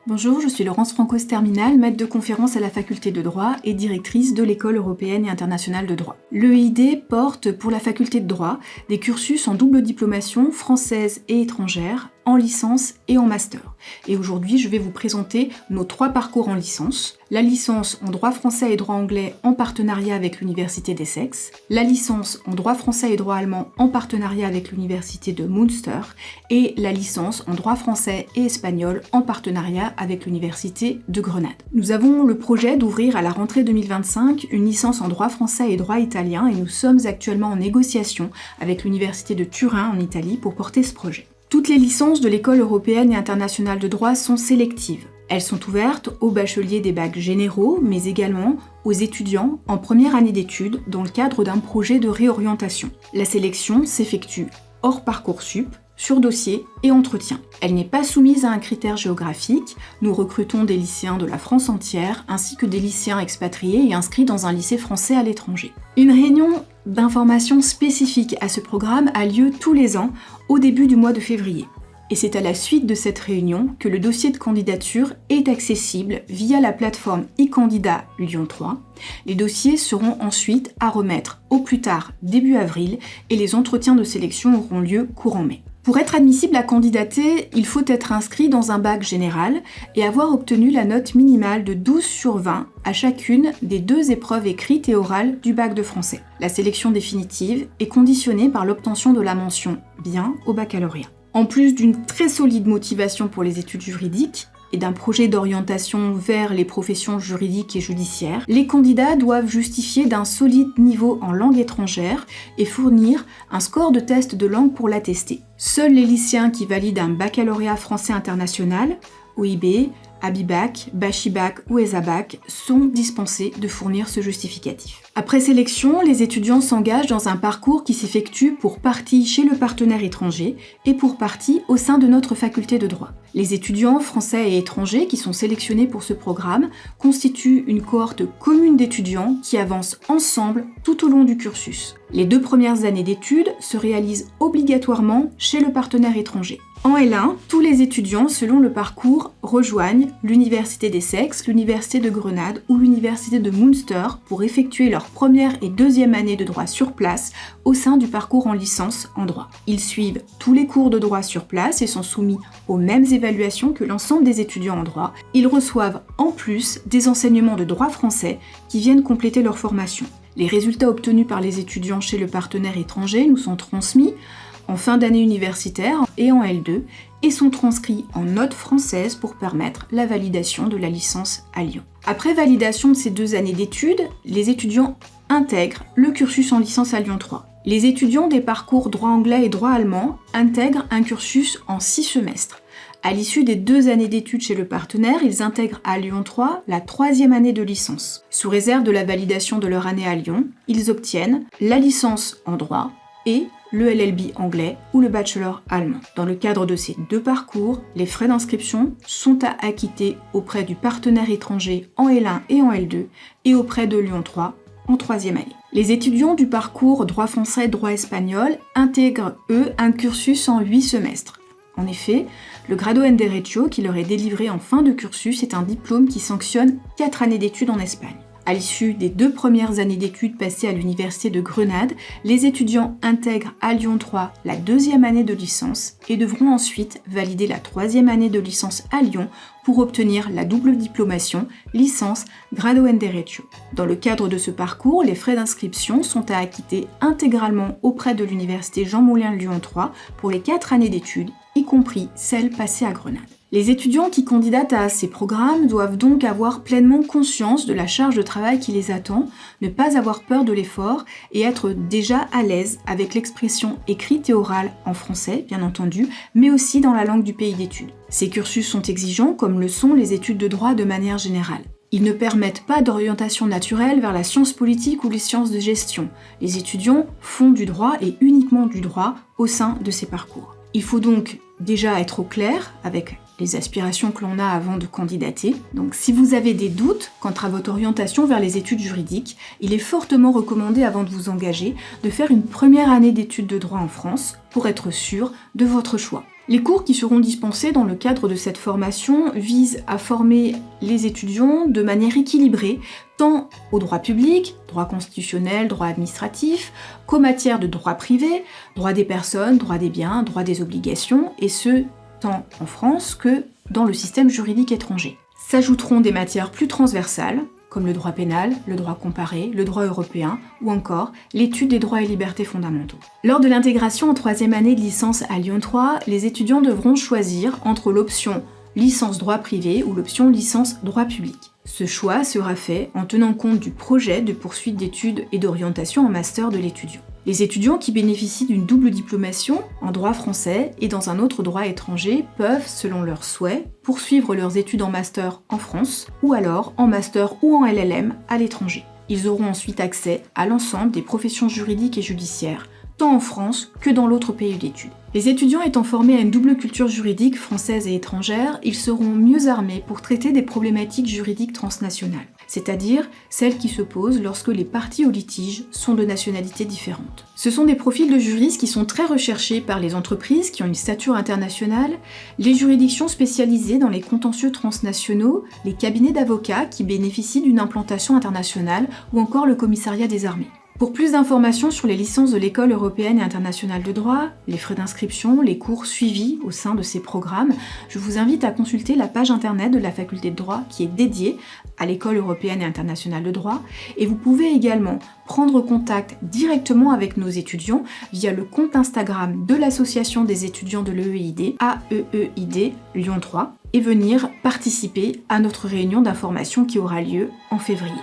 Bonjour, je suis Laurence Francos Terminal, maître de conférence à la faculté de droit et directrice de l'École européenne et internationale de droit. L'EID porte pour la faculté de droit des cursus en double diplomation française et étrangère, en licence et en master. Et aujourd'hui, je vais vous présenter nos 3 parcours en licence. La licence en droit français et droit anglais en partenariat avec l'Université d'Essex, la licence en droit français et droit allemand en partenariat avec l'Université de Münster et la licence en droit français et espagnol en partenariat avec l'Université de Grenade. Nous avons le projet d'ouvrir à la rentrée 2025 une licence en droit français et droit italien et nous sommes actuellement en négociation avec l'Université de Turin en Italie pour porter ce projet. Toutes les licences de l'École européenne et internationale de droit sont sélectives. Elles sont ouvertes aux bacheliers des bacs généraux, mais également aux étudiants en première année d'études dans le cadre d'un projet de réorientation. La sélection s'effectue hors Parcoursup, sur dossier et entretien. Elle n'est pas soumise à un critère géographique. Nous recrutons des lycéens de la France entière, ainsi que des lycéens expatriés et inscrits dans un lycée français à l'étranger. Une réunion d'information spécifique à ce programme a lieu tous les ans au début du mois de février. Et c'est à la suite de cette réunion que le dossier de candidature est accessible via la plateforme e-candidat Lyon 3. Les dossiers seront ensuite à remettre au plus tard début avril et les entretiens de sélection auront lieu courant mai. Pour être admissible à candidater, il faut être inscrit dans un bac général et avoir obtenu la note minimale de 12 sur 20 à chacune des 2 épreuves écrites et orales du bac de français. La sélection définitive est conditionnée par l'obtention de la mention « bien » au baccalauréat. En plus d'une très solide motivation pour les études juridiques et d'un projet d'orientation vers les professions juridiques et judiciaires, les candidats doivent justifier d'un solide niveau en langue étrangère et fournir un score de test de langue pour l'attester. Seuls les lycéens qui valident un baccalauréat français international, OIB, Abibac, Bachibac ou ESABAC sont dispensés de fournir ce justificatif. Après sélection, les étudiants s'engagent dans un parcours qui s'effectue pour partie chez le partenaire étranger et pour partie au sein de notre faculté de droit. Les étudiants français et étrangers qui sont sélectionnés pour ce programme constituent une cohorte commune d'étudiants qui avancent ensemble tout au long du cursus. Les 2 premières années d'études se réalisent obligatoirement chez le partenaire étranger. En L1, tous les étudiants, selon le parcours, rejoignent l'Université d'Essex, l'Université de Grenade ou l'Université de Münster pour effectuer leur première et 2e année de droit sur place au sein du parcours en licence en droit. Ils suivent tous les cours de droit sur place et sont soumis aux mêmes évaluations que l'ensemble des étudiants en droit. Ils reçoivent en plus des enseignements de droit français qui viennent compléter leur formation. Les résultats obtenus par les étudiants chez le partenaire étranger nous sont transmis en fin d'année universitaire et en L2 et sont transcrits en notes françaises pour permettre la validation de la licence à Lyon. Après validation de ces 2 années d'études, les étudiants intègrent le cursus en licence à Lyon 3. Les étudiants des parcours droit anglais et droit allemand intègrent un cursus en 6 semestres. À l'issue des 2 années d'études chez le partenaire, ils intègrent à Lyon 3 la 3e année de licence. Sous réserve de la validation de leur année à Lyon, ils obtiennent la licence en droit et le LLB anglais ou le bachelor allemand. Dans le cadre de ces 2 parcours, les frais d'inscription sont à acquitter auprès du partenaire étranger en L1 et en L2 et auprès de Lyon 3 en 3e année. Les étudiants du parcours droit français, droit espagnol intègrent, eux, un cursus en 8 semestres. En effet, le Grado en Derecho qui leur est délivré en fin de cursus est un diplôme qui sanctionne 4 années d'études en Espagne. À l'issue des 2 premières années d'études passées à l'Université de Grenade, les étudiants intègrent à Lyon 3 la 2e année de licence et devront ensuite valider la 3e année de licence à Lyon pour obtenir la double diplomation licence Grado en Derecho. Dans le cadre de ce parcours, les frais d'inscription sont à acquitter intégralement auprès de l'Université Jean Moulin Lyon 3 pour les 4 années d'études, y compris celles passées à Grenade. Les étudiants qui candidatent à ces programmes doivent donc avoir pleinement conscience de la charge de travail qui les attend, ne pas avoir peur de l'effort et être déjà à l'aise avec l'expression écrite et orale en français, bien entendu, mais aussi dans la langue du pays d'études. Ces cursus sont exigeants comme le sont les études de droit de manière générale. Ils ne permettent pas d'orientation naturelle vers la science politique ou les sciences de gestion. Les étudiants font du droit et uniquement du droit au sein de ces parcours. Il faut donc déjà être au clair avec les aspirations que l'on a avant de candidater. Donc si vous avez des doutes quant à votre orientation vers les études juridiques, il est fortement recommandé avant de vous engager de faire une première année d'études de droit en France pour être sûr de votre choix. Les cours qui seront dispensés dans le cadre de cette formation visent à former les étudiants de manière équilibrée, tant au droit public, droit constitutionnel, droit administratif, qu'aux matières de droit privé, droit des personnes, droit des biens, droit des obligations, et ce, tant en France que dans le système juridique étranger. S'ajouteront des matières plus transversales, comme le droit pénal, le droit comparé, le droit européen ou encore l'étude des droits et libertés fondamentaux. Lors de l'intégration en troisième année de licence à Lyon 3, les étudiants devront choisir entre l'option licence droit privé ou l'option licence droit public. Ce choix sera fait en tenant compte du projet de poursuite d'études et d'orientation en master de l'étudiant. Les étudiants qui bénéficient d'une double diplomation en droit français et dans un autre droit étranger peuvent, selon leurs souhaits, poursuivre leurs études en master en France ou alors en master ou en LLM à l'étranger. Ils auront ensuite accès à l'ensemble des professions juridiques et judiciaires, tant en France que dans l'autre pays d'études. Les étudiants étant formés à une double culture juridique française et étrangère, ils seront mieux armés pour traiter des problématiques juridiques transnationales, c'est-à-dire celles qui se posent lorsque les parties au litige sont de nationalités différentes. Ce sont des profils de juristes qui sont très recherchés par les entreprises qui ont une stature internationale, les juridictions spécialisées dans les contentieux transnationaux, les cabinets d'avocats qui bénéficient d'une implantation internationale ou encore le commissariat des armées. Pour plus d'informations sur les licences de l'École européenne et internationale de droit, les frais d'inscription, les cours suivis au sein de ces programmes, je vous invite à consulter la page internet de la faculté de droit qui est dédiée à l'École européenne et internationale de droit, et vous pouvez également prendre contact directement avec nos étudiants via le compte Instagram de l'association des étudiants de l'EEID, AEEID Lyon 3, et venir participer à notre réunion d'information qui aura lieu en février.